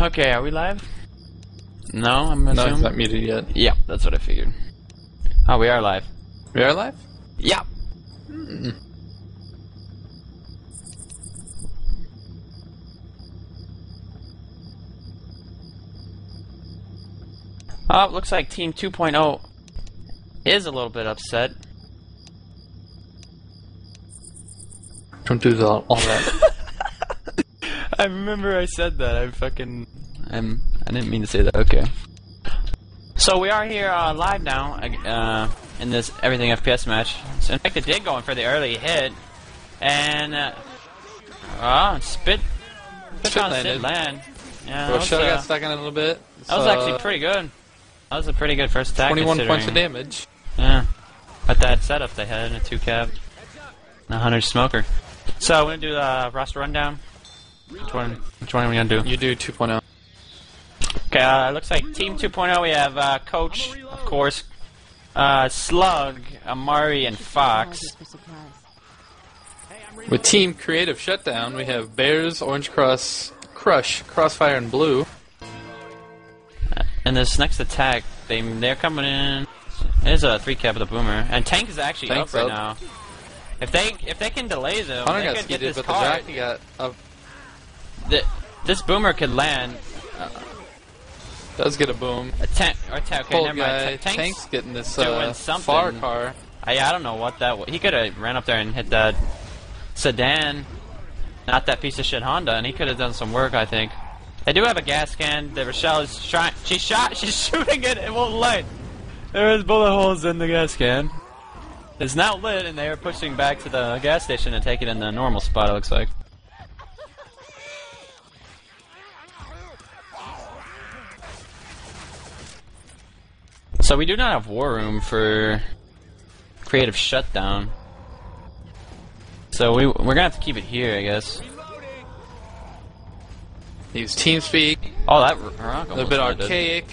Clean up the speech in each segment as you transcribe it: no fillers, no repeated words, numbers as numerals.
Okay, are we live? No, I'm assuming. No, it's not muted yet. Yeah, that's what I figured. Oh, we are live. We are live? Yeah. Oh, it looks like Team 2.0 is a little bit upset. Don't do all that. I remember I said that. I didn't mean to say that. Okay. So we are here live now in this everything FPS match. So in fact, it did go in for the early hit, and spit on Sid land. Yeah, Rochelle got stuck in it a little bit. That was actually pretty good. That was a pretty good first attack. 21 points of damage. Yeah, but that setup they had in a 2-cab, a 100 smoker. So we're gonna do the roster rundown. Which one are we gonna do? You do 2.0. Okay, looks like Team 2.0 we have Coach, of course, Slug, Amari, and Fox. With Team Creative Shutdown, we have Bears, Orange Cross, Crush, Crossfire, and Blue. And this next attack, they're coming in. It is a 3-cab with a boomer, and Tank is actually up right now. If they can delay them, Hunter they got could get skidded, this but card. the jockey got up. This boomer could land. Does get a boom. Okay, Cold never guy. mind. Tank's getting this doing something. far car. I don't know what that was. He could have ran up there and hit that sedan, not that piece of shit Honda, and he could have done some work, I think. They do have a gas can. The Rochelle is trying. She's shooting it. It won't light. There is bullet holes in the gas can. It's now lit, and they are pushing back to the gas station to take it in the normal spot. It looks like. So we do not have war room for Creative Shutdown. So we're gonna have to keep it here, I guess. Use TeamSpeak. Oh, that a little bit archaic.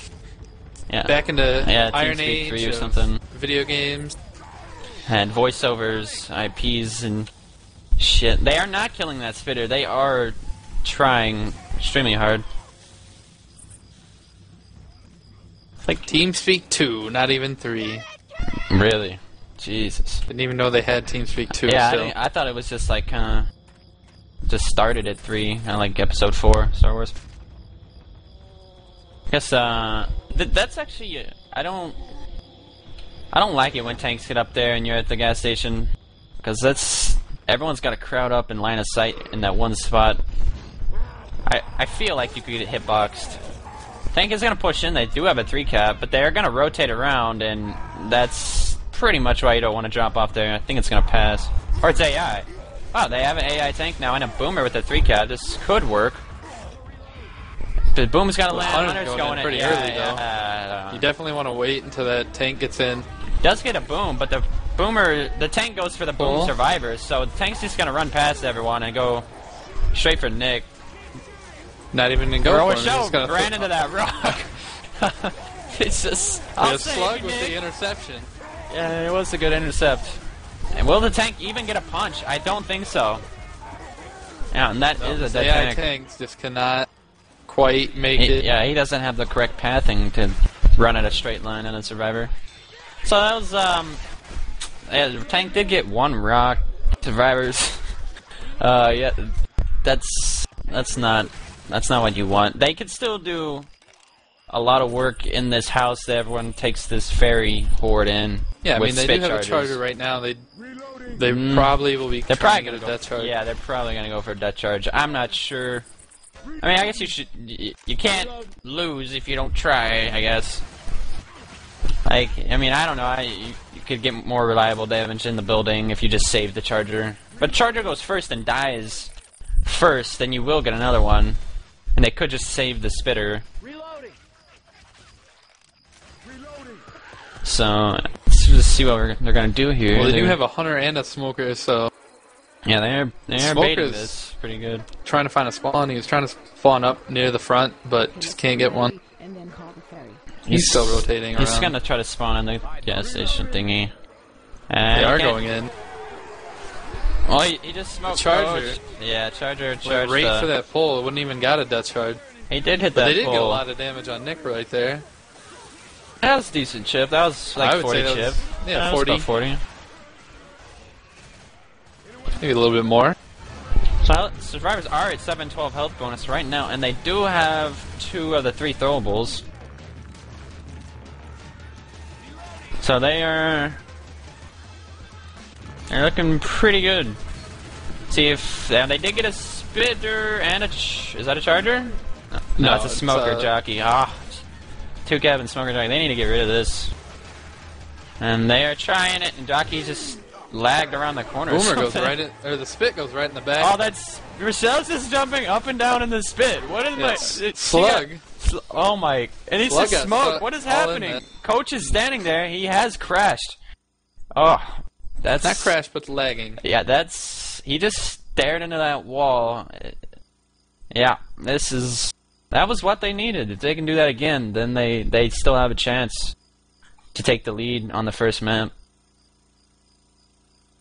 Yeah. Back into Iron TeamSpeak Age 3 or something. Video games. And voiceovers, IPs, and shit. They are not killing that spitter. They are trying extremely hard. Like TeamSpeak 2, not even 3. Really? Jesus. Didn't even know they had TeamSpeak 2 Yeah, still. I thought it was just like just started at 3, kind of like Episode 4, Star Wars. I guess that's actually I don't like it when tanks get up there and you're at the gas station, because everyone's got to crowd up in line of sight in that one spot. I feel like you could get hitboxed. Tank is going to push in. They do have a 3-cab, but they're going to rotate around, and that's pretty much why you don't want to drop off there. I think it's going to pass. Or it's AI. Wow, they have an AI tank now and a boomer with a 3-cab. This could work. The boom's got to land. Hunter's going in pretty early, though. You definitely want to wait until that tank gets in. Does get a boom, but the tank goes for the boom survivors, so the tank's just going to run past everyone and go straight for Nick. Not even going to go for him. Just ran into that rock. It's just... Slug with the interception. Yeah, it was a good intercept. And will the tank even get a punch? I don't think so. Yeah, and that is a dead tank. Tanks just cannot quite make it. Yeah, he doesn't have the correct pathing to run at a straight line on a survivor. So that was, yeah, the tank did get 1 rock. Survivors. Yeah, that's not what you want. They could still do a lot of work in this house that everyone takes this ferry horde in. Yeah, I mean, they do have a charger right now. They probably will be. They're probably going to death charge. Yeah, they're probably going to go for a death charge. I'm not sure. I mean, I guess you can't lose if you don't try, I guess. Like, I mean, I don't know. You could get more reliable damage in the building if you just save the charger. But charger goes first and dies first, then you will get another one. And they could just save the spitter. So, let's just see what they're going to do here. Well, they do have a hunter and a smoker, so... Yeah, they're baiting this pretty good. Trying to find a spawn. He was trying to spawn up near the front, but just can't get one. He's still rotating around. He's going to try to spawn in the gas station thingy. And they are going in. Oh, he just smoked Charger. Yeah, Charger Went right for that pole. It wouldn't even got a death charge. He did hit But that they did full. get a lot of damage on Nick right there. That was a decent chip. That was like I would 40 say that chip. was, yeah, That was 40. about 40. Maybe a little bit more. So survivors are at 712 health bonus right now, and they do have 2 of the 3 throwables. So they're looking pretty good. See if they did get a spitter and is that a charger? No, it's a smoker jockey. Ah, 2 Kevin smoker jockey. They need to get rid of this. And they are trying it, and jockey just lagged around the corner. Boomer goes right in, or the spit goes right in the back. Oh, that's Rochelle's just jumping up and down in the spit. What is my Slug? Oh my! And he's Slug just smoke. What is happening? Coach is standing there. He has crashed. Oh, that's not crashed, but lagging. Yeah, he just stared into that wall. Yeah, that was what they needed. If they can do that again, then they still have a chance to take the lead on the first map.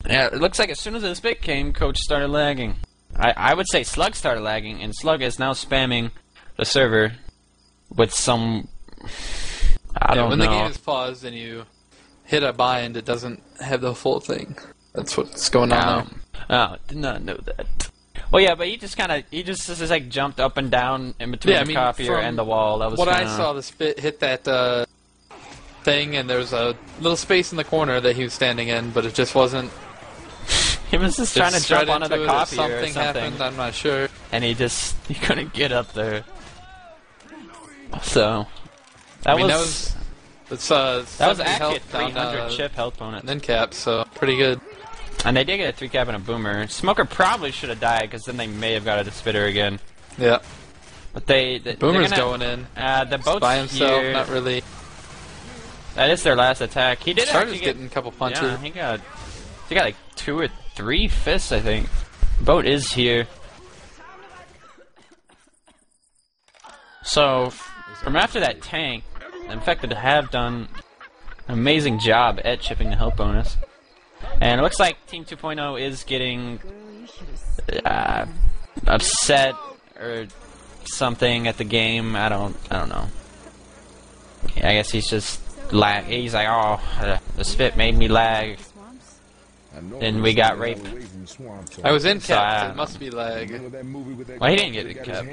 Yeah, it looks like as soon as the spit came, Coach started lagging. I would say Slug started lagging, and Slug is now spamming the server with some... I don't know. When the game is paused and you hit a bind, it doesn't have the full thing. That's what's going on now. Oh, did not know that. Well, yeah, but he just like jumped up and down in between the copier and the wall. That was what I saw. The spit hit that thing, and there was a little space in the corner that he was standing in, but it just wasn't. He was just trying to jump onto the copier or something. something Happened, I'm not sure. And he couldn't get up there. So that was actually a 300 chip health bonus. And then cap, so pretty good. And they did get a 3 cap and a boomer. Smoker probably should have died, because then they may have got a spitter again. Yeah. But Boomer's going in. The boat's by himself, here. not really. That is their last attack. He did Charger's actually getting a couple punches. Yeah, he got like 2 or 3 fists, I think. Boat is here. So, from after that tank, the Infected have done an amazing job at chipping the health bonus. And it looks like Team 2.0 is getting upset or something at the game. I don't know. I guess he's just he's like, oh, the spit made me lag. And we got raped. I was in cap, so it must be lag. Well, he didn't get a cap.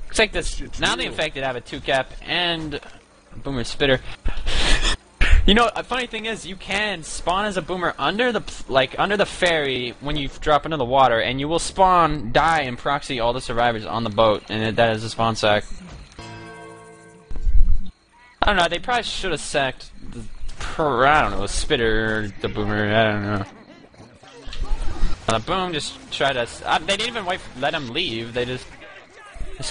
Looks like this. Now the Infected have a 2 cap and Boomer Spitter. You know, a funny thing is, you can spawn as a Boomer under the ferry when you drop into the water, and you will die, and proxy all the survivors on the boat, and that is a spawn sack. I don't know, they probably should have sacked the Spitter or the Boomer, I don't know. The Boom just tried to... they didn't even let him leave, they just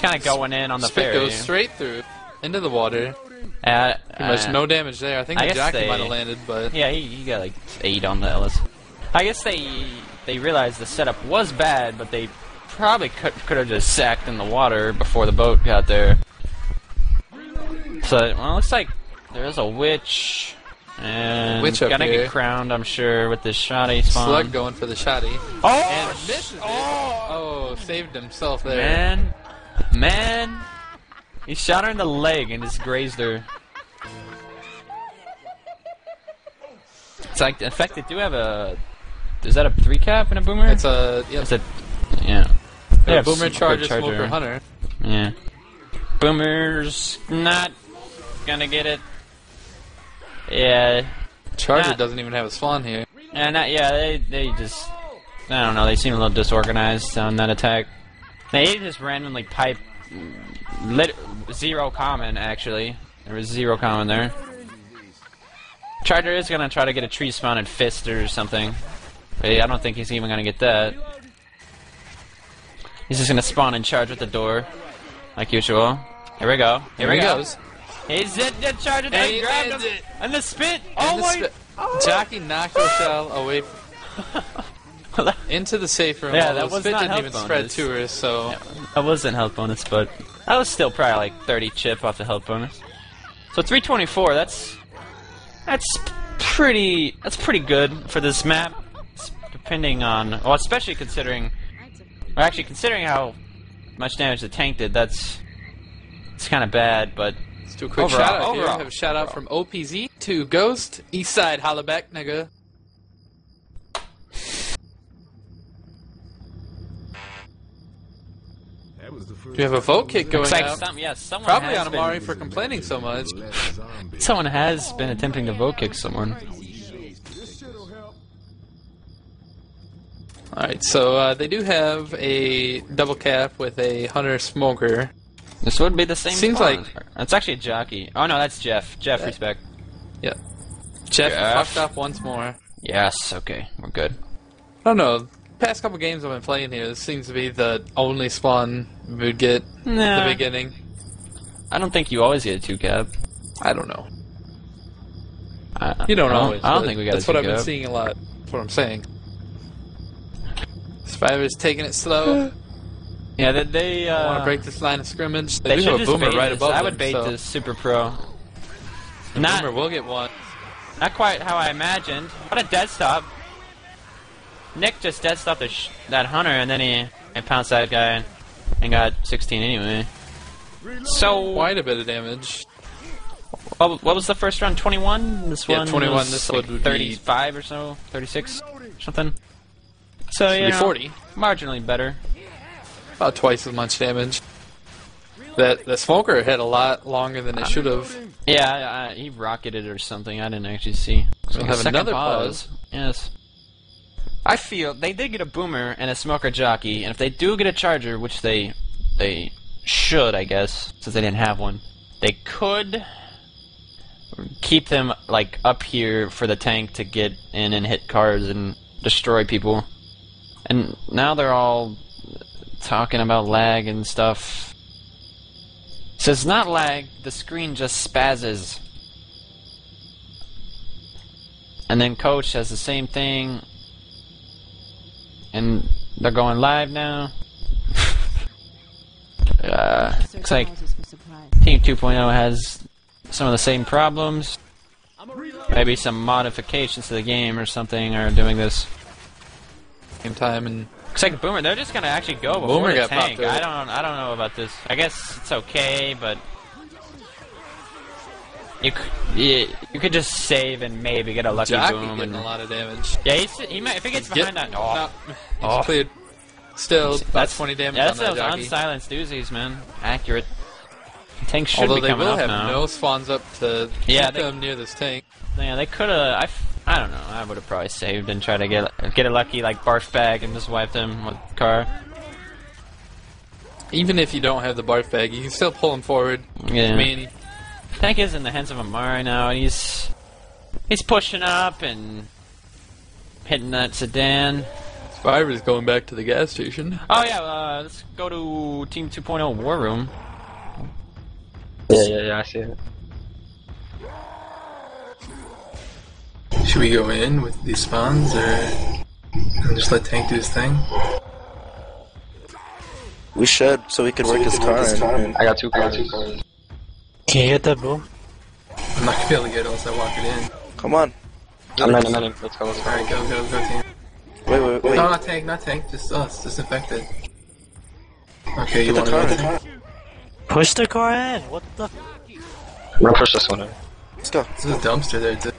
kind of going in on the Spit ferry. goes straight through, into the water. Pretty much no damage there. I think the jockey might have landed, but... Yeah, he got like 8 on the Ellis. I guess they realized the setup was bad, but they probably could have just sacked in the water before the boat got there. So, well, it looks like there's a witch, and witch up gonna here. get crowned, I'm sure, with this shoddy spawn. Slug going for the shoddy. Oh! And misses it. Oh, saved himself there. Man! He shot her in the leg and just grazed her. It's like, in fact, they do have a... Is that a 3 cap and a Boomer? It's a... Yep. It's a... Yeah. Yeah, Boomer Charger, Smoker Hunter. Yeah. Boomer's not gonna get it. Yeah. Charger doesn't even have a spawn here. And they just... I don't know, they seem a little disorganized on that attack. They just randomly pipe... 0 common, actually. There was 0 common there. Charger is gonna try to get a tree spawn and fist or something. But I don't think he's even gonna get that. He's just gonna spawn and charge with the door. Like usual. Here we go. Here he goes. He's hit the Charger, and he grabbed him. And the spit! Oh my... Jockey knocked Rochelle away into the safe room. Yeah, that was spit not didn't health even bonus. spread to her, so... Yeah, that wasn't health bonus, but... That was still probably like 30 chip off the health bonus. So 324, that's pretty good for this map. Depending on... Well, especially considering... Well, actually, considering how much damage the tank did. It's kind of bad, but Let's do a quick overall, shout out here. Have a shout out from OPZ to Ghost, Eastside, holla back, nigga. We have a vote kick going out. Someone Probably has on Amari for complaining so much. Someone has been attempting to vote kick someone. Alright, so they do have a double cap with a Hunter Smoker. This would be the same. Seems spawn. like It's actually a jockey. Oh no, that's Jeff. Jeff, respect. Yeah. Jeff fucked up once more. Yes. Okay, we're good. I don't know. Past couple games I've been playing here, this seems to be the only spawn we would get at the beginning. I don't think you always get a 2-cap. I don't know. You don't always. I don't think we got a 2-cap. That's what I've been seeing a lot. That's what I'm saying. Survivor's taking it slow. Yeah, they want to break this line of scrimmage. They do should have a just boomer bait right this. above I would them, bait so this Super Pro. the boomer will get one. Not quite how I imagined. What a dead stop. Nick just dead stopped that Hunter, and then he pounced that guy and got 16 anyway. So Quite a bit of damage. what was the first round? 21. This Yeah, one 21. was This like one would be 35 or so, 36, something. So Should yeah, be 40. marginally better. About twice as much damage. The smoker hit a lot longer than it should have. Yeah, he rocketed or something. I didn't actually see. We'll have another pause. Yes. I feel they did get a boomer and a smoker jockey, and if they do get a charger, which they should, I guess, since they didn't have one, they could keep them like up here for the tank to get in and hit cars and destroy people. And now they're all talking about lag and stuff. So it's not lag, the screen just spazzes. And then Coach has the same thing. And they're going live now. Looks like Team 2.0 has some of the same problems. Maybe some modifications to the game or something are doing this. Same time and Looks like Boomer. They're just gonna actually go before Boomer the got tank. popped I don't know about this. I guess it's okay, but you could just save and maybe get a lucky Jockey boom getting and a lot of damage. yeah, he might if he gets behind that. No, he's cleared. Still about 20 damage Yeah, on that's that those jockey. unsilenced doozies, man. Accurate. Tank should Although be they coming will up have now. no spawns up to Yeah, keep them near this tank. Yeah, they could have. I don't know. I would have probably saved and tried to get a lucky like barf bag and just wiped him with car. Even if you don't have the barf bag, you can still pull him forward. Yeah. I mean, Tank is in the hands of Amari now, and he's pushing up and hitting that sedan. Survivor's going back to the gas station. Oh yeah, let's go to Team 2.0 War Room. Yeah, I see it. Should we go in with these spawns, or and just let Tank do his thing? We should, so we can work his car in. I got two cars. Can you get that, bro? I'm not gonna be able to get it unless I walk it in. Come on. I'm in. Let's go. Alright, go, Tank. Wait. No, not Tank, just us, disinfected. Okay, you Put the wanna car go, in. Tank? Push the car in. What the? I'm gonna push this one in. Let's go. There's a dumpster there, too.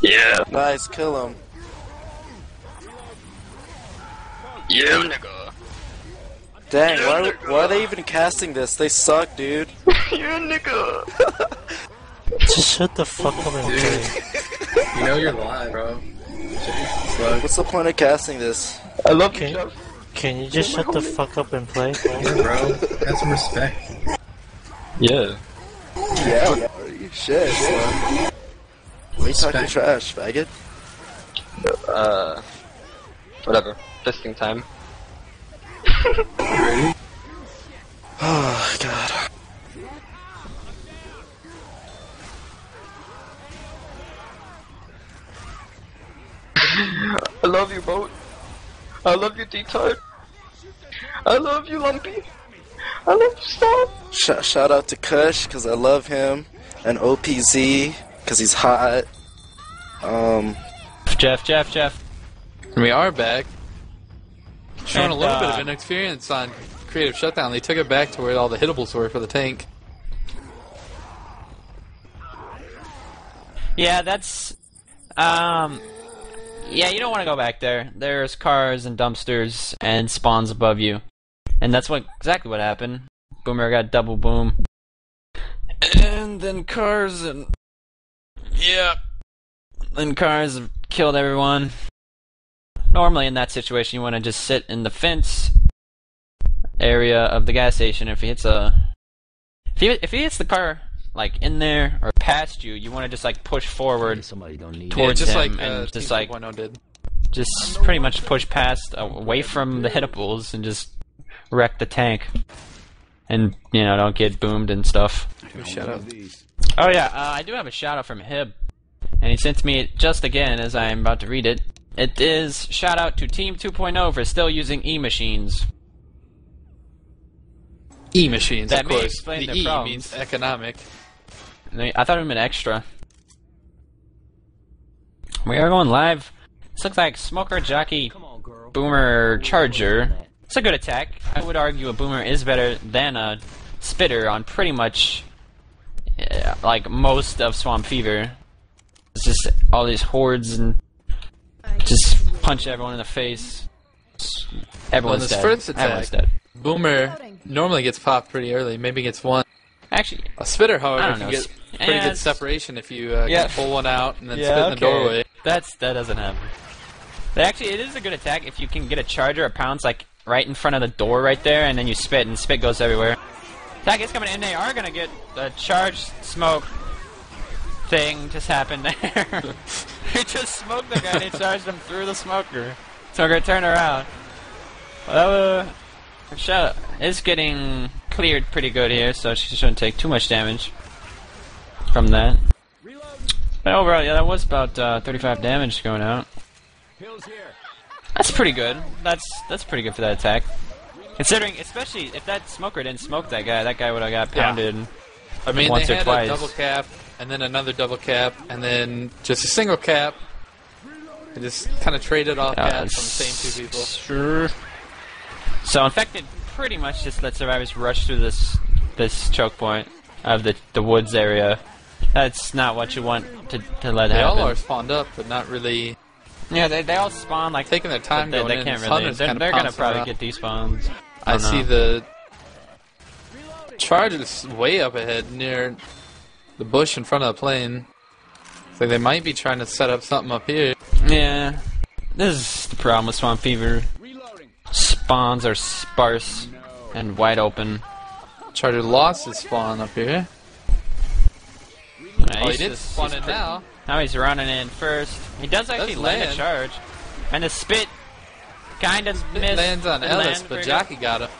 Yeah. Nice, kill him. Yeah, nigga. Dang, why are they even casting this? They suck, dude. Yeah, nigga. Just shut the fuck up and play. Dude, you know you're live, bro. Slug. What's the point of casting this? I love Okay. you, Jeff. Can you just shut the fuck up and play? Yeah, bro. Have some respect. Yeah. Yeah. Shit. Why are you talking trash, faggot? Whatever. Fisting time. You ready? Oh, God. I love you, Boat. I love you, D-Tart. I love you, Lumpy. I love you, Stop. Shout out to Kush, because I love him. And OPZ, because he's hot. Jeff. And we are back. Showing And, a little bit of inexperience on Creative Shutdown. They took it back to where all the hittables were for the tank. Yeah, that's... Yeah, you don't want to go back there. There's cars and dumpsters and spawns above you. And that's exactly what happened. Boomer got double boom. And then cars and... Yeah. Then cars killed everyone. Normally in that situation you want to just sit in the fence area of the gas station. If he hits if he hits the car like in there or past you, you want to just like push forward towards just him like and just Team like 2.0 did. just pretty much push past away from the hittables and just wreck the tank. And you know, don't get boomed and stuff. Shout out. Oh yeah, I do have a shout out from Hib. And he sent me it just again as I'm about to read it. It is shout out to Team 2.0 for still using E-machines. E-machines, That of may course. explain The their E problems. means economic. I thought it meant extra. We are going live. This looks like Smoker, Jockey, Boomer, Charger. It's a good attack. I would argue a Boomer is better than a Spitter on pretty much like most of Swamp Fever. It's just all these hordes and just punch everyone in the face. Everyone's this dead. first attack- Everyone's dead. Boomer normally gets popped pretty early. Maybe gets one. Actually, A Spitter, I however, don't can know. get pretty Yeah, good it's- separation if you Yeah. can pull one out and then spit in the doorway. That doesn't happen. Actually, it is a good attack if you can get a charger or pounce like right in front of the door right there, and then you spit, and spit goes everywhere. Attack is coming in. They are gonna get a charged smoke thing just happened there. He just smoked the guy and he charged him through the smoker. Smoker turned around. Well, Shell is getting cleared pretty good here, so she shouldn't take too much damage from that. But overall, yeah, that was about 35 damage going out. That's pretty good. That's pretty good for that attack. Considering, especially if that smoker didn't smoke that guy would have got pounded. I mean, once they or had twice. a double cap, and then another double cap, and then just a single cap. They just kind of traded off caps from the same two people. Sure. So Infected pretty much just let survivors rush through this choke point of the woods area. That's not what you want to let They happen. all are spawned up, but not really Yeah, they all spawn like taking their time they, going they in. can't This really. hunter's They're kinda gonna pouncing probably around. get despawns. I don't see know. the charge is way up ahead near the bush in front of the plane. So they might be trying to set up something up here. Yeah, this is the problem with Swamp Fever. Spawns are sparse and wide open. Charger lost his spawn up here. Oh, he did spawn in now. Now he's running in first. He does actually land a land. charge. And the spit kind of It missed. lands on It Ellis, landed but pretty Jockey got him.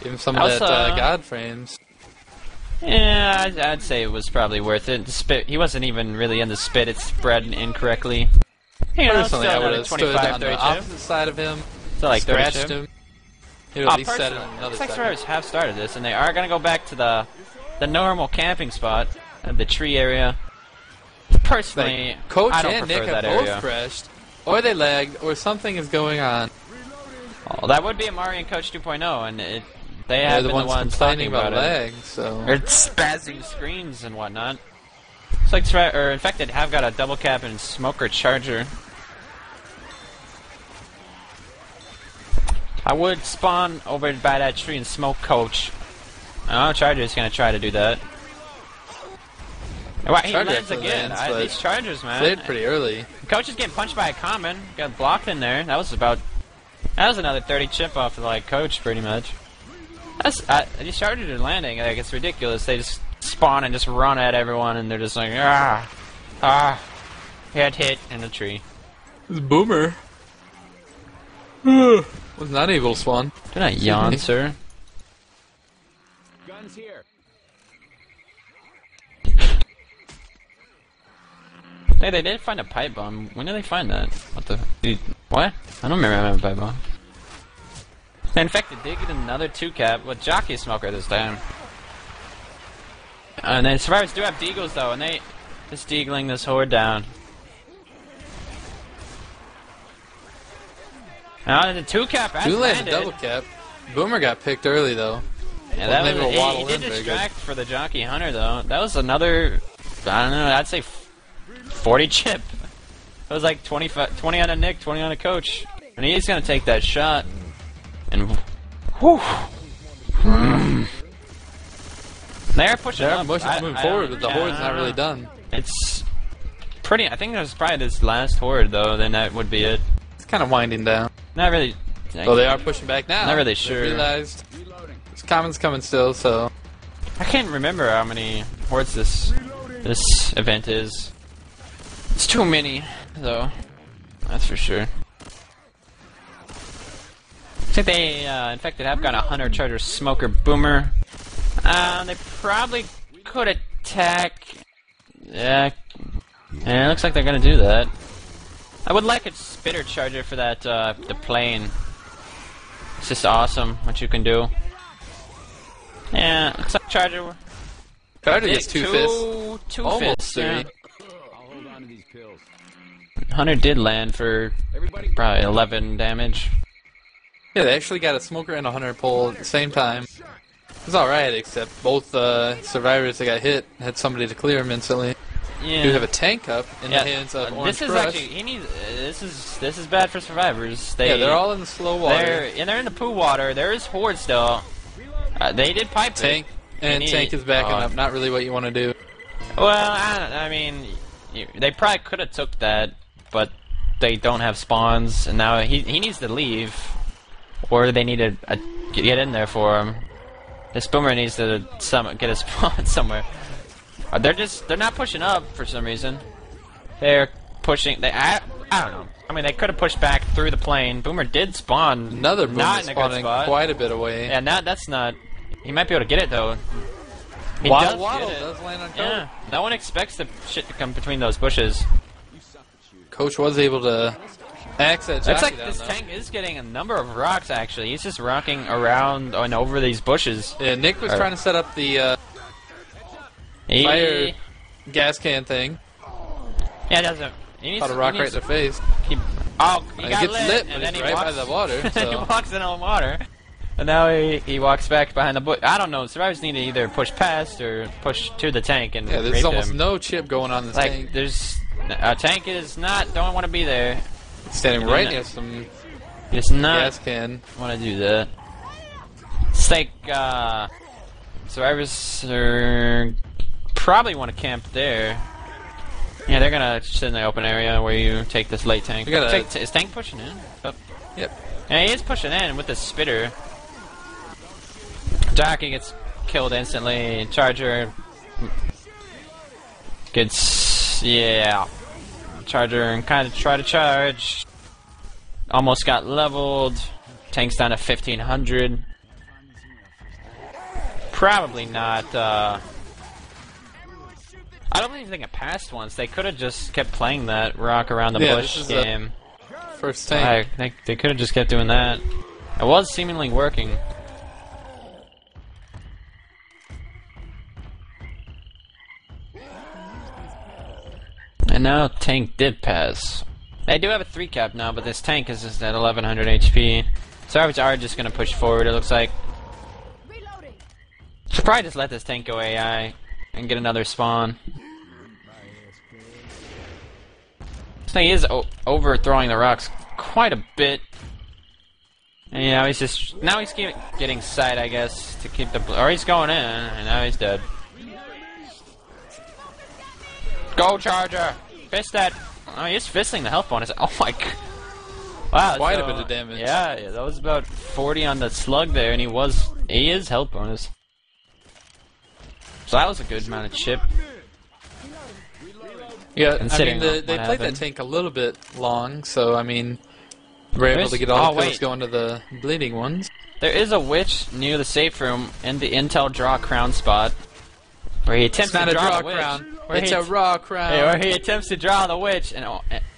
Give him some of Also, that God frames. good. Yeah, I'd say it was probably worth it. The spit, he wasn't even really in the spit. It spread incorrectly. You know, Personally, still I would another have stood 25, on the 32. opposite side of him, So like scratched 32. him. He would at least set it on Personally, another looks like side. survivors have started this, and they are going to go back to the normal camping spot of the tree area. Personally, Coach I don't and prefer Nick have that both area. crashed, or they lagged, or something is going on. Oh, that would be a Mario and Coach 2.0, and they They're have the been ones the ones complaining talking about about it. lag, so... They're spazzing screens and whatnot. Looks like Infected have got a double cap and Smoker Charger. I would spawn over by that tree and smoke Coach. Oh, Charger's gonna try to do that. Wow, he Charger lands actually again. lands, but These Chargers, man. Played pretty early. Coach is getting punched by a common. Got blocked in there. That was another 30 chip off of like Coach, pretty much. These Chargers are landing. Like, it's ridiculous. They just spawn and just run at everyone, and they're just like, hit in the tree. This Boomer was not able to spawn. Do not yawn, sir. Guns here. Hey, they did find a pipe bomb. When did they find that? What the? Dude, what? I don't remember having a pipe bomb. The Infected did get another 2-cap with Jockey Smoker this time. And then survivors do have deagles though, and they just deagling this horde down. The 2-cap Do land landed. a double cap. Boomer got picked early though. Yeah, Well, that maybe was, we'll waddle he did in very distract for the Jockey Hunter though. That was another, I don't know, I'd say 40 chip. It was like 20 on a Nick, 20 on a Coach. And he's gonna take that shot. And whew. They're pushing They're up. moving forward, but the Horde's not really done. It's pretty, I think there's probably this last Horde though, then that would be it. It's kind of winding down. Not really. Oh, they are pushing back now. Not really They sure. realized this common's coming still, so I can't remember how many Hordes this event is. It's too many, though. That's for sure. I think they, Infected have got a Hunter, Charger, Smoker, Boomer. They probably could attack. Yeah, and it looks like they're gonna do that. I would like a Spitter Charger for that, the plane. It's just awesome what you can do. Yeah, looks like Charger. Charger gets two fists. Two Almost fists, three. yeah. Hunter did land for probably 11 damage. Yeah, they actually got a Smoker and a Hunter pull at the same time. It's alright, except both survivors that got hit had somebody to clear them instantly. Yeah. You have a tank up in the hands of Orange This is Crush. actually he needs. This is bad for survivors. They're all in the slow water. They're in the poo water. There is Horde still. They did pipe Tank it. and Tank is backing up. Not really what you want to do. Well, I mean, they probably could have took that, but they don't have spawns, and now he needs to leave, or they need to get in there for him. This Boomer needs to get a spawn somewhere. They're not pushing up for some reason. They're pushing. I don't know. I mean, they could have pushed back through the plane. Boomer did spawn. Another Boomer not in a good spawning spot. quite a bit away. Yeah, that's not. He might be able to get it though. He Waddle does get it. does land on Coach. Yeah, no one expects the shit to come between those bushes. Coach was able to axe that Looks jockey like down, this though. tank is getting a number of rocks. Actually, he's just rocking around and over these bushes. Yeah, Nick was trying to set up the fire gas can thing. Yeah, it doesn't. He needs Caught a rock right in the face. he got gets lit, but and then it's he right walks, by the water, he so. walks in the water, and now he walks back behind the bush. I don't know. Survivors need to either push past or push to the tank and Yeah, there's rape almost him. no chip going on this Like tank. there's a tank is not don't want to be there. Standing Yeah. right near some It's not gas can. want to do that. It's like survivors are probably want to camp there. Yeah, they're gonna sit in the open area where you take this late tank. We gotta- Is tank pushing in? Oh. Yep. Yeah, he is pushing in with the spitter. Jockey gets killed instantly. Charger gets Charger and kind of try to charge. Almost got leveled. Tank's down to 1500. Probably not. I don't even think it passed once. They could have just kept playing that rock around the bush this is game. First tank. I think they could have just kept doing that. It was seemingly working. And now tank did pass. They do have a 3-cap now, but this tank is just at 1100 HP. Survivors are just gonna push forward, it looks like. Should probably just let this tank go AI and get another spawn. This thing is overthrowing the rocks quite a bit. And you know, he's getting sight, I guess, to keep the, or he's going in, and now he's dead. Go Charger! Fist that! Oh, he's fisting the health bonus. Oh my god. Wow, Quite a bit of damage. Yeah, that was about 40 on the slug there, and he is health bonus. So that was a good amount of chip. Yeah, I Considering mean, what they played that happened. tank a little bit long, so I mean, we're able to get all the kills going to the bleeding ones. There is a witch near the safe room in the intel draw crown spot, where he attempts It's not to a draw draw the witch. crown. Where It's he- a raw crown. Yeah, where he attempts to draw the witch and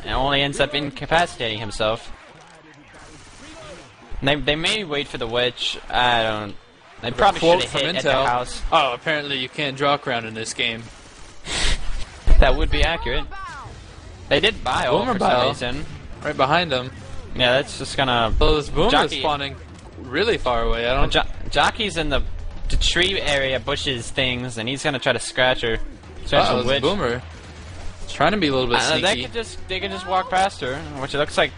only ends up incapacitating himself. And they may wait for the witch. I don't. They probably Quote should have from hit at the Intel. house. Oh, apparently you can't draw crown in this game. That would be accurate. They did bio Boomer for bio. some reason. Right behind him. Yeah, that's just gonna. So this boom is Jockey. spawning really far away. I don't. Jockey's in the tree area, bushes, things, and he's gonna try to scratch her. Scratch Oh, the this witch. Boomer. It's trying to be a little bit sneaky. They could just walk past her, which it looks like.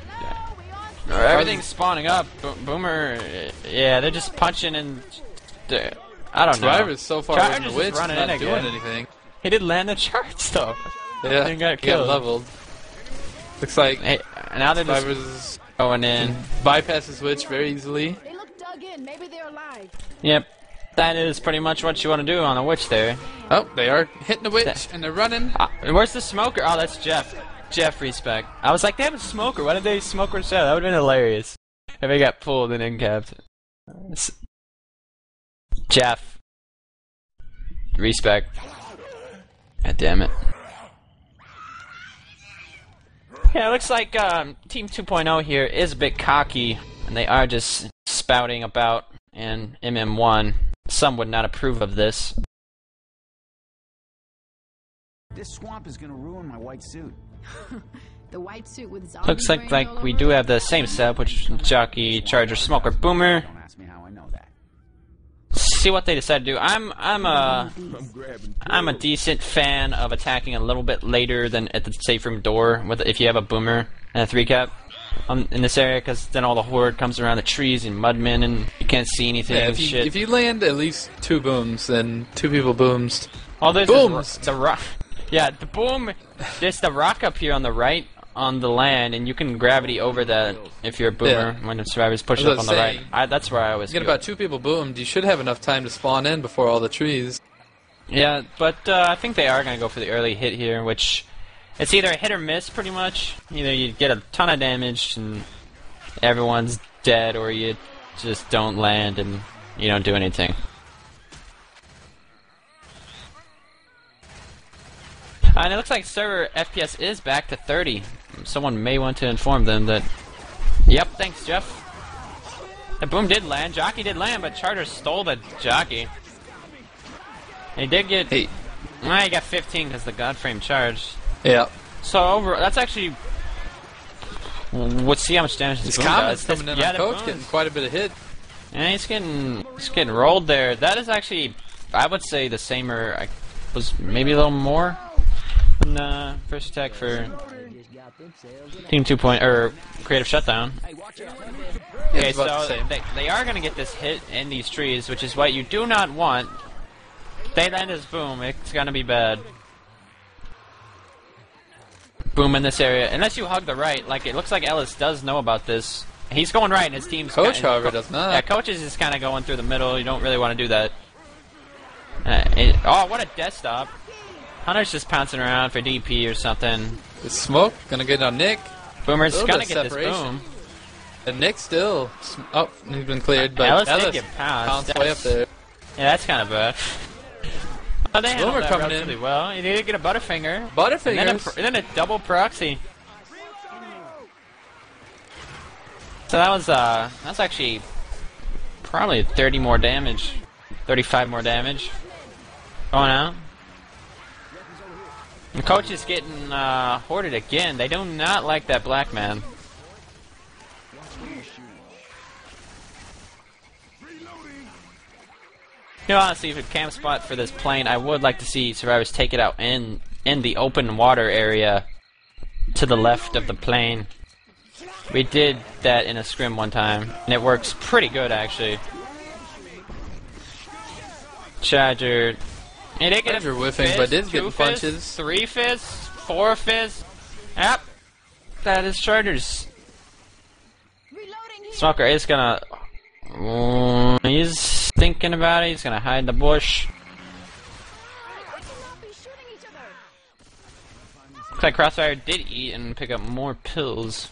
Everything's spawning up. Boomer, yeah, they're just punching and. I don't know. Survivor's so far away from Charger's the witch, just running not in doing again. anything. He did land the charge though. Yeah, He got he got killed. leveled. Looks like Hey, now they're just Survivor's going in. bypass the switch very easily. They look dug in. Maybe they're alive. Yep, that is pretty much what you want to do on a witch there. Oh, they are hitting the witch and they're running. Where's the smoker? Oh, that's Jeff. Jeff respect. I was like, they have a smoker. Why did they smoke her shell? That would have been hilarious if he got pulled and incapped. Jeff. Respect. God damn it. Yeah, it looks like Team 2.0 here is a bit cocky, and they are just spouting about in MM1. Some would not approve of this. This swamp is gonna ruin my white suit. The white suit with zombie Looks brain like all we over do it? have the same setup, which is Jockey, Charger, Smoker, Boomer. Don't ask me how I know that. See what they decide to do. I'm a decent fan of attacking a little bit later than at the safe room door with if you have a Boomer and a 3-cap in this area, because then all the horde comes around the trees and mudmen and you can't see anything. Yeah, and shit. if you land at least 2 booms, then 2 people booms. Oh, there's Booms! the rock. Yeah, the boom. There's the rock up here on the right on the land, and you can gravity over that if you're a boomer when the survivors push As I up on was the right. saying, That's where I always You get go. about 2 people boomed, you should have enough time to spawn in before all the trees. Yeah, but I think they are going to go for the early hit here, which it's either a hit or miss pretty much. Either you get a ton of damage and everyone's dead, or you just don't land and you don't do anything. And it looks like server FPS is back to 30. Someone may want to inform them that... Yep, thanks, Jeff. The boom did land. Jockey did land, but Charter stole the Jockey. He did get... Hey. He got 15 because the Godframe charged. Yeah. So over... That's actually... Let's see how much damage This this boom comment's does. coming in Yeah, on the Coach, boom- getting quite a bit of hit. Yeah, he's getting rolled there. That is actually... I would say the same or... was maybe a little more than first attack for Team 2. Or Creative Shutdown. Okay, it's about the so same. they are going to get this hit in these trees, which is what you do not want. They land this boom, it's going to be bad. Boom in this area. Unless you hug the right, like it looks like Ellis does know about this. He's going right and his team's... Coach, however, does not. Yeah, Coach is just kind of going through the middle. You don't really want to do that. Oh, what a death stop. Hunter's just pouncing around for DP or something. The smoke gonna get on Nick. Boomer's Little gonna bit get of this separation. boom. And Nick still. Oh, he's been cleared, but Ellis did Ellis get pounced. pounced way up there. Yeah, that's kind of bad. Oh, they handled Boomer that coming relatively in. well. He did get a Butterfinger. Butterfingers. And then a double proxy. So that's actually probably 30 more damage. 35 more damage. Going out. The coach is getting hoarded again. They do not like that black man. You know, honestly, if a camp spot for this plane, I would like to see survivors take it out in the open water area to the left of the plane. We did that in a scrim one time, and it works pretty good, actually. Charger. He did get a Charger whiffing, fist, but did 2 get fists, punches. 3 fists, 4 fists. Yep. That is Chargers. Reloading here. Smoker is gonna... he's thinking about it. He's gonna hide in the bush. Don't be shooting each other. Looks like Crossfire did eat and pick up more pills.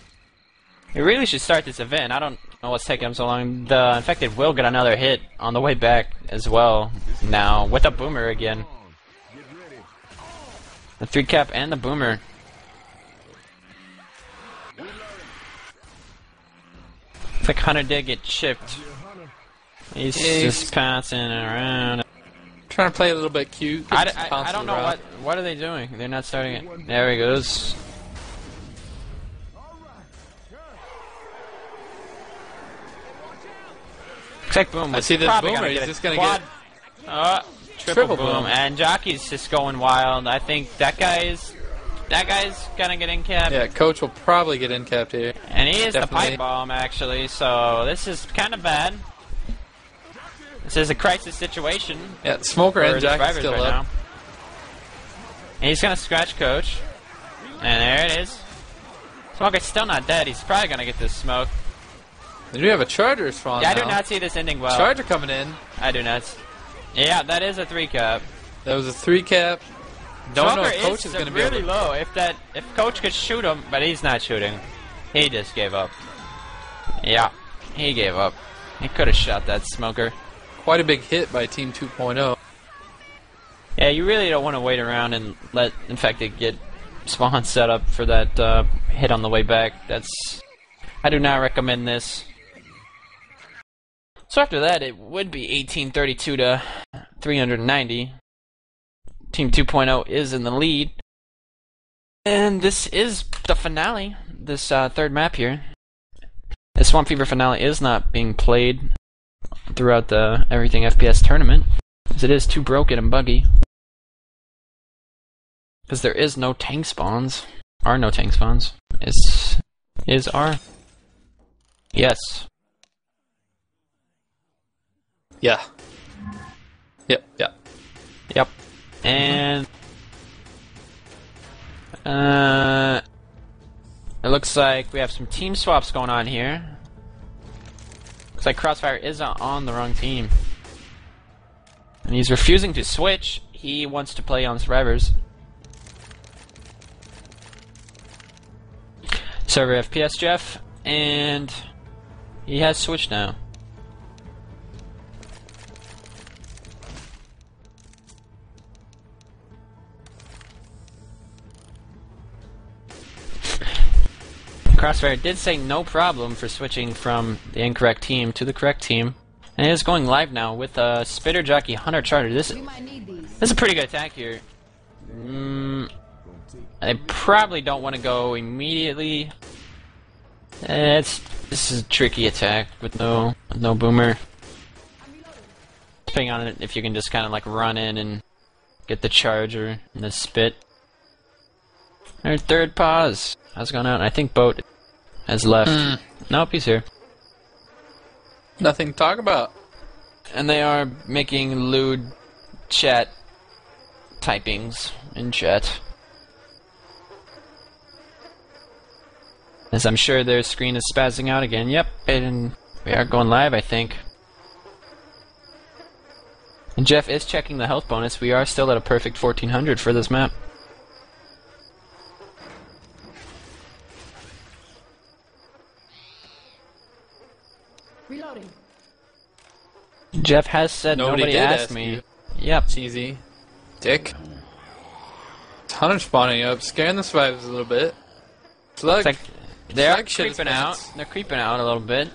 We really should start this event. I don't know what's taking him so long. The infected will get another hit on the way back as well now with a boomer again. The 3-cap and the boomer. Looks like Hunter did get chipped. He's just passing around. Trying to play a little bit cute. I don't know what are they doing. They're not starting it. There he goes. Looks like Boom I was see this probably boomer. gonna He's get just a gonna quad. Triple boom. boom. And Jockey's just going wild. I think that guy's gonna get in cap. Yeah, Coach will probably get in capped here. And he is Definitely. the pipe bomb, actually, so this is kind of bad. This is a crisis situation Yeah, Smoker for and the Jockey survivors still right up. now. And he's going to scratch Coach. And there it is. Smoker's still not dead. He's probably going to get this smoke. They do have a Charger spawn Yeah, I now. do not see this ending well. Charger coming in. I do not. Yeah, that is a 3-cap. That was a 3-cap. Don't know Smoker if Coach is is going to be really able low. If Coach could shoot him, but he's not shooting. He just gave up. Yeah, he gave up. He could have shot that Smoker. Quite a big hit by Team 2.0. Yeah, you really don't want to wait around and let Infected get spawn set up for that hit on the way back. I do not recommend this. So after that, it would be 1832 to 390. Team 2.0 is in the lead. And this is the finale, this third map here. The Swamp Fever finale is not being played throughout the Everything FPS tournament, as it is too broken and buggy. Because there is no tank spawns. Are no tank spawns. Are. Yes. Yeah. Yep, yeah. Yep. And it looks like we have some team swaps going on here. Looks like Crossfire is on the wrong team. And he's refusing to switch. He wants to play on Survivors. Server FPS Jeff, and he has switched now. Crossfire did say no problem for switching from the incorrect team to the correct team. And it is going live now with Spitter Jockey Hunter Charger. This is a pretty good attack here. I probably don't want to go immediately. This is a tricky attack with no boomer. Depending on it, if you can just kind of like run in and get the charger and the spit. Our third pause. How's it going out? I think Boat has left. Nope, he's here. Nothing to talk about. And they are making lewd chat typings in chat. As I'm sure their screen is spazzing out again. Yep, and we are going live, I think. And Jeff is checking the health bonus. We are still at a perfect 1400 for this map. Reloading. Jeff has said nobody did asked ask me. you. Yep. Cheesy. Dick. Hunter spawning up, scaring the survivors a little bit. Slug. It's like they're Slug shit his creeping out. pants. They're creeping out a little bit.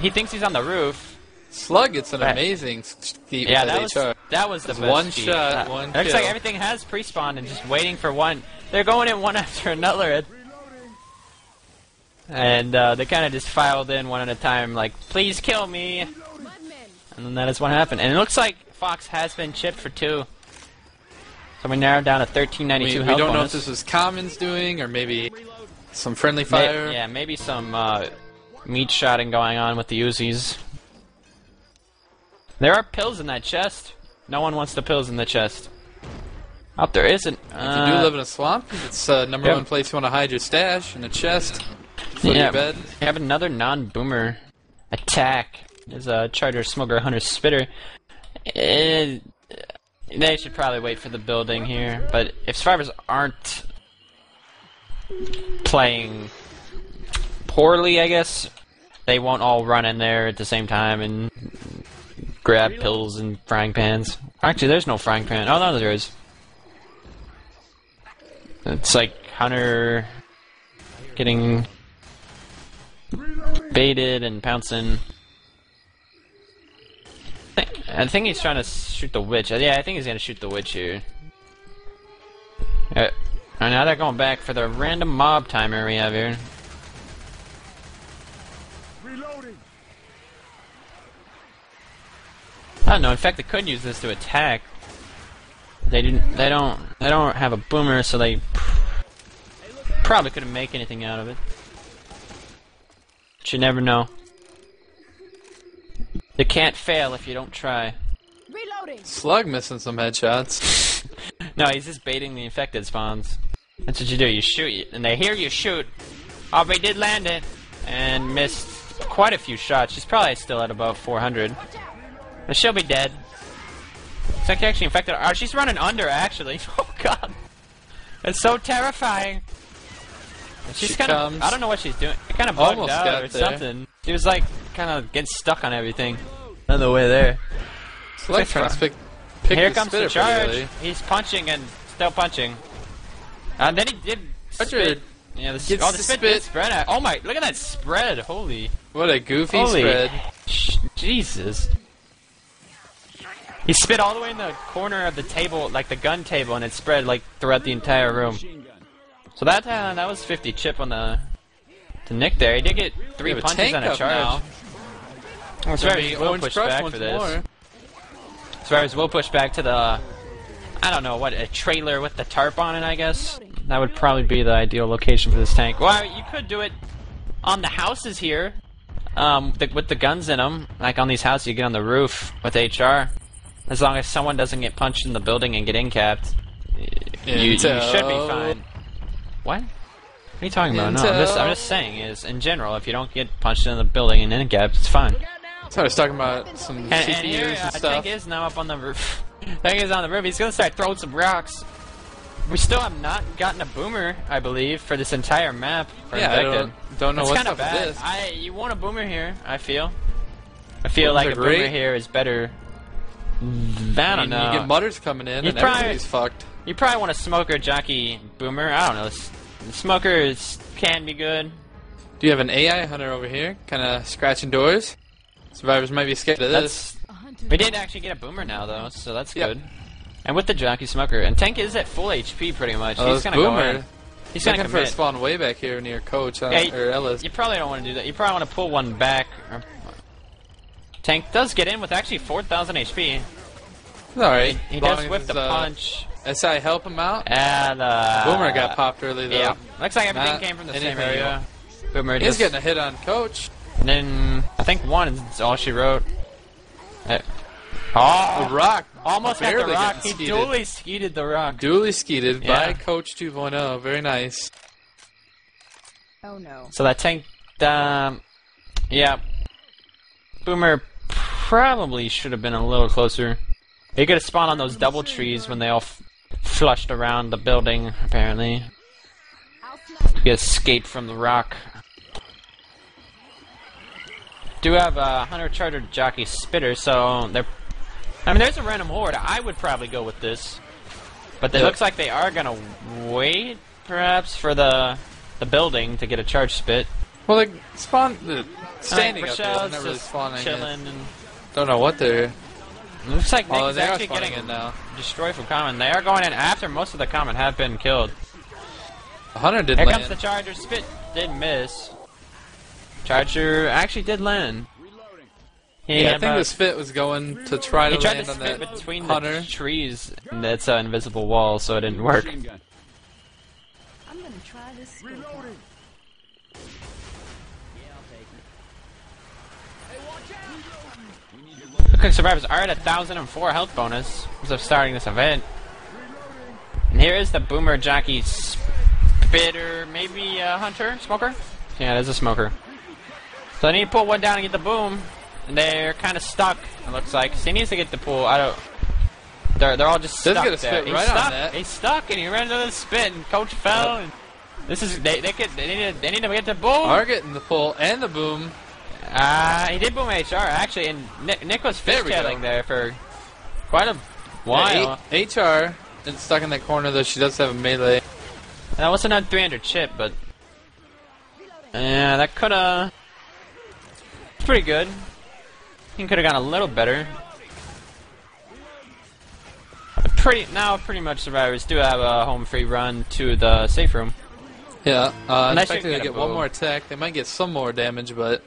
He thinks he's on the roof. Slug gets an Right. amazing feat Yeah, with that was the best. one feat. shot, one It looks like kill. everything has pre-spawned and just waiting for one. They're going in one after another. And they kind of just filed in one at a time, like, please kill me. And then that is what happened. And it looks like Fox has been chipped for 2. So we're now down to 1392 We health don't know if bonus. this was Commons doing, or maybe some friendly fire. Yeah, maybe some meat shotting going on with the Uzis. There are pills in that chest. No one wants the pills in the chest. Oh, there isn't. If you do live in a swamp, it's number one place you want to hide your stash, in a chest, foot of your bed. We have another non-boomer attack. There's a Charger Smoker Hunter Spitter. They should probably wait for the building here, but if survivors aren't playing poorly, I guess, they won't all run in there at the same time and grab pills and frying pans. Actually, there's no frying pan. Oh, no, there is. It's like Hunter getting baited and pouncing. I think he's trying to shoot the witch. Yeah, I think he's gonna shoot the witch here. And now they're going back for the random mob timer we have here. I don't know. In fact, they could use this to attack. They didn't. They don't have a boomer, so they probably couldn't make anything out of it. But you never know. You can't fail if you don't try. Reloading. Slug missing some headshots. No, he's just baiting the infected spawns. That's what you do. You shoot, and they hear you shoot. Oh, they did land it, and missed quite a few shots. She's probably still at about 400. But she'll be dead. It's like actually infected. Oh, she's running under, actually. Oh, God. It's so terrifying. And she's kind of... I don't know what she's doing. She kind of bugged Almost out got or there. something. She was, like, kind of getting stuck on everything. On the way there. Slug trying to pick Here the comes the spitter charge. pretty early. He's punching and still punching. And then he did spit. Yeah, the Gets the spit spit. did spread out. Oh my, look at that spread. Holy. What a goofy Holy. spread. Jesus. He spit all the way in the corner of the table, like the gun table, and it spread like throughout the entire room. So that was 50 chip on the Nick there. He did get 3 We have a punches tank on a up charge. now. Survivors will Orange push Crush back once for this. more. Survivors will push back to the, I don't know, what, a trailer with the tarp on it, I guess? That would probably be the ideal location for this tank. Well, you could do it on the houses here, with the guns in them. Like on these houses, you get on the roof with HR. As long as someone doesn't get punched in the building and get in-capped, you should be fine. What? What are you talking about? No, I'm just saying, is in general, if you don't get punched in the building and in-capped, it's fine. So I was talking about some And CPUs here, and stuff. Tank is now up on the roof. Tank is on the roof. He's gonna start throwing some rocks. We still have not gotten a boomer, I believe, for this entire map. For Yeah, infected. I don't know It's what's kinda up with bad. this. You want a boomer here, I feel. I feel Boomers like are a boomer great. here is better. I don't know. You get mutters coming in, You and probably- everybody's fucked. You probably want a smoker jockey boomer. I don't know. Smokers can be good. Do you have an AI hunter over here? Kind of scratching doors? Survivors might be scared of this. We did actually get a boomer now, though, so that's Yep. good. And with the jockey smoker, and Tank is at full HP pretty much. Oh, He's this gonna go boomer. in. He's gonna Looking for a commit. spawn way back here near Coach Yeah, or Ellis. You probably don't want to do that. You probably want to pull one back. Tank does get in with actually 4,000 HP. It's alright. He does whip the punch. SI help him out. And Boomer got popped early though. Yeah, looks like everything Not came from the same anything. area. Boomer He's just getting a hit on Coach. and then I think one is all she wrote. The Oh, rock. almost had the barely rock. getting He skeeted. dually skeeted the rock. Duly skeeted Yeah. by Coach 2.0. Very nice. Oh no. So that Tank, yeah, Boomer probably should have been a little closer. He could have spawned on those double trees when they all flushed around the building, apparently. He escaped from the rock. Do have a Hunter Charger Jockey Spitter, so they're... I mean, there's a random horde. I would probably go with this. But it looks like they are gonna wait, perhaps, for the building to get a charge spit. Well, they standing up there. They're Rochelle's not really just spawning. chilling, and Don't know what they're. looks like Nick Oh, is they are actually spawning getting in now. destroyed from common. They are going in after most of the common have been killed. Hunter did Here land. comes the Charger. Spit did miss. Charger actually did land. He Yeah, I had think about- the spit was going to try he to tried land to on spit that between Hunter. the trees, and that's an invisible wall, so it didn't work. I'm gonna try this. Reloading. Looks like survivors are at 1,004 health bonus as of starting this event. And here is the Boomer Jockey Spitter, maybe a Hunter? Smoker? Yeah, it is a smoker. So they need to pull one down and get the boom. And they're kind of stuck, it looks like. So he needs to get the pull. They're all just Does stuck get a there. spit He's right stuck. on that. He's stuck, and he ran into the spit, and Coach fell. And this is they need to get the boom. Are getting the pull and the boom. He did boom HR actually, and Nick was There we go. fishtailing there for quite a while. Yeah, HR is stuck in that corner though. She does have a melee. That wasn't a 300 chip, but that coulda. It's pretty good. He could have gone a little better. But pretty much survivors do have a home free run to the safe room. Yeah, Unless in you fact, they get a get one bow. more attack. They might get some more damage, but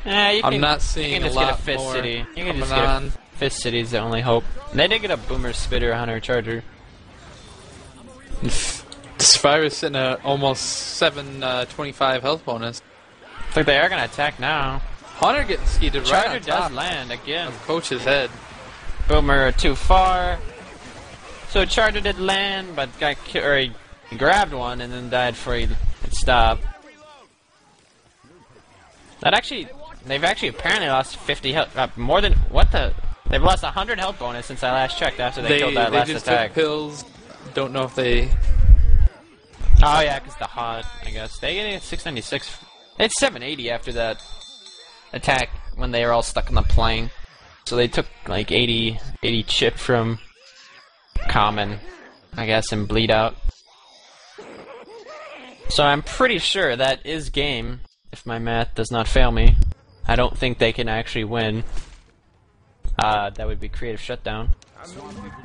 You I'm can, not you seeing can a just get a lot Fist more City. You can coming just get on. a Fist City's the only hope. They did get a Boomer, Spitter, Hunter, Charger. The Survivor's sitting at almost 725 health bonus. Looks like they are gonna attack now. Hunter getting skeeted right Charger on top does land again. of Coach's head. Boomer too far. So Charger did land, but he grabbed one and then died before he could stop. They've actually apparently lost 50 health, more than, what the? They've lost 100 health bonus since I last checked after they killed that last just attack. Took pills. Don't know if they... Oh yeah, because the hot, I guess. They get 696. It's 780 after that attack when they were all stuck on the plane. So they took like 80 chip from Common, I guess, and bleed out. So I'm pretty sure that is game, if my math does not fail me. I don't think they can actually win. That would be Creative Shutdown.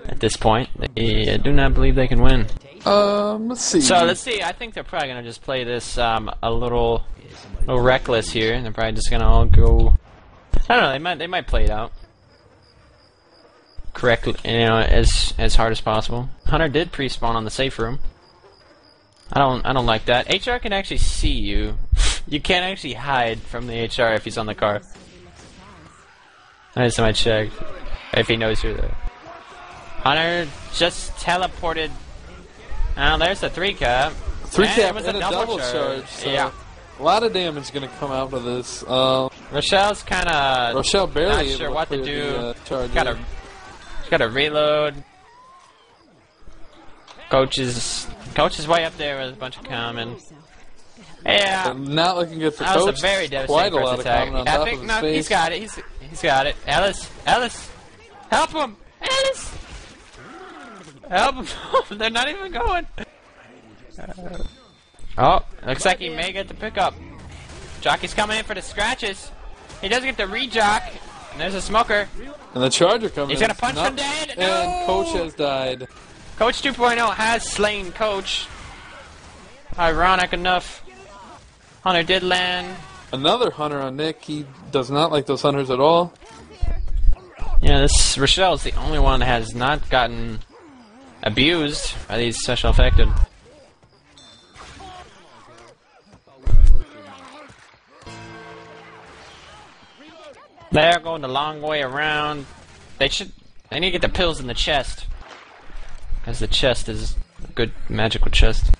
At this point, I do not believe they can win. Let's see. So let's see. I think they're probably gonna just play this a little reckless here. They're probably just gonna all go. I don't know. They might play it out correctly, as hard as possible. Hunter did pre-spawn on the safe room. I don't like that. HR can actually see you. You can't actually hide from the HR if he's on the car. I just might check if he knows you're there. Hunter just teleported. Oh, there's the 3-cap. 3-cap and a double charge. So yeah. A lot of damage is going to come out of this. Rochelle's kind of Rochelle barely not sure what to do. She's Got to reload. Coach is way up there with a bunch of common. Yeah. Not looking good for that Coach. Was a very devastating Quite a first lot attack. of common on I top think of his no, face. he's got it. He's got it. Ellis, help him! Ellis, help him! They're not even going. Oh, looks like he may get the pickup. Jockey's coming in for the scratches. He doesn't get the re-jock. And there's a smoker. And the Charger coming He's in. gonna punch him dead. And No! Coach has died. Coach 2.0 has slain Coach. Ironic enough. Hunter did land. Another Hunter on Nick. He does not like those Hunters at all. Yeah, this Rochelle's the only one that has not gotten abused by these special affected. They're going the long way around. They need to get the pills in the chest. Because the chest is a good magical chest.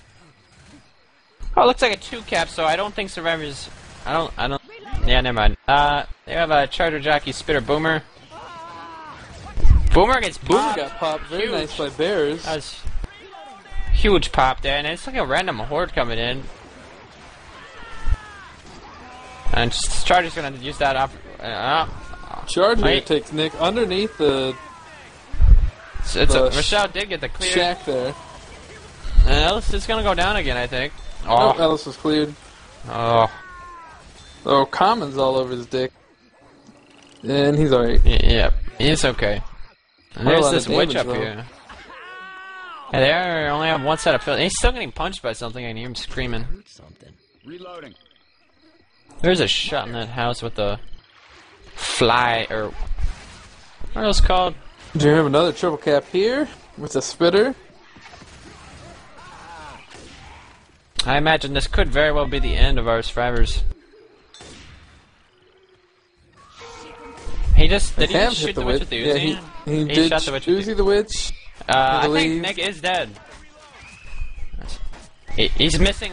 Oh, it looks like a 2-cap, so I don't think Survivors... I don't... Yeah, never mind. They have a Charger Jockey Spitter Boomer. Boomer gets popped. Boomer got popped very Huge. nice by Bears. That was huge pop there, and it's like a random horde coming in. And Charger's gonna use that up. Charger takes Nick underneath the Rochelle did get the clear. shack there. And Ellis is gonna go down again, I think. Oh, Ellis was cleared. Oh. Oh, Common's all over his dick. And he's alright. Yep, it's okay. And there's this witch up though. here. Yeah, they only have one set of pills. He's still getting punched by something. I can hear him screaming. Reloading. There's a shot in that house with the fly, or what are those called? Do you have another triple cap here with a spitter? I imagine this could very well be the end of our survivors. He just did he just shoot the witch with the Uzi? Yeah, he did shot the witch with Uzi the witch. I think Nick is dead. He's missing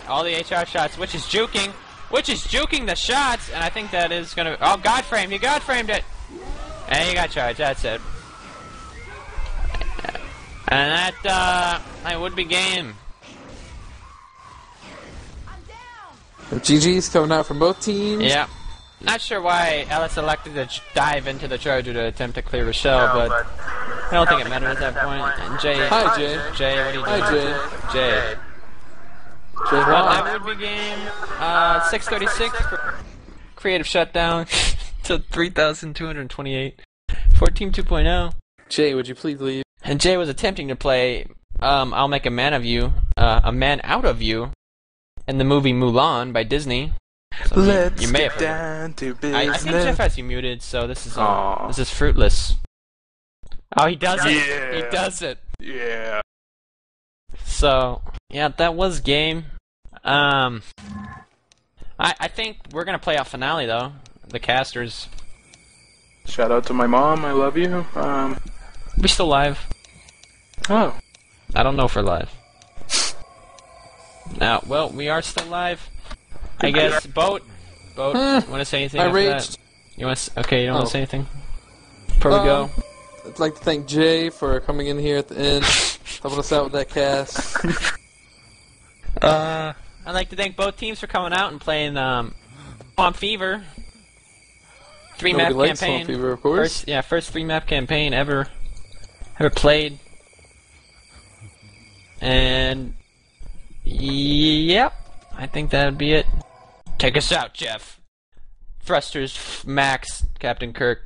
all the HR shots, which is juking the shots, and I think that is gonna. Oh, God framed! You God framed it, and you got charged. That's it. And that would be game. GG's coming out from both teams. Yeah. Not sure why Ellis elected to dive into the Charger to attempt to clear Rochelle, but I don't think it mattered at that point. And Jay. Hi, Jay. Jay, what are you doing? Hi, Jay. Jay. Well, that would be game 636 for Creative Shutdown to 3,228 for Team 2.0. Jay, would you please leave? And Jay was attempting to play I'll Make a Man of You, a Man Out of You, in the movie Mulan by Disney. So Let's you may get have heard down to of it. I think business. Jeff has you muted, so this is Aw. this is fruitless. Oh, he does it. Yeah. He does it. Yeah. So yeah, that was game. I think we're gonna play out finale though. The casters. Shout out to my mom. I love you. We still live? Oh. I don't know if we're live. Now, well, we are still live. I guess. Boat. Want to say anything? I after raged. that? You want? Okay, you don't want Oh. to say anything. Before we go. I'd like to thank Jay for coming in here at the end, helping us out with that cast. I'd like to thank both teams for coming out and playing Swamp Fever. 3-map Nobody likes campaign. Swamp Fever, of course. First 3-map campaign ever played. And yep, I think that'd be it. Take us out, Jeff. Thrusters, Max, Captain Kirk.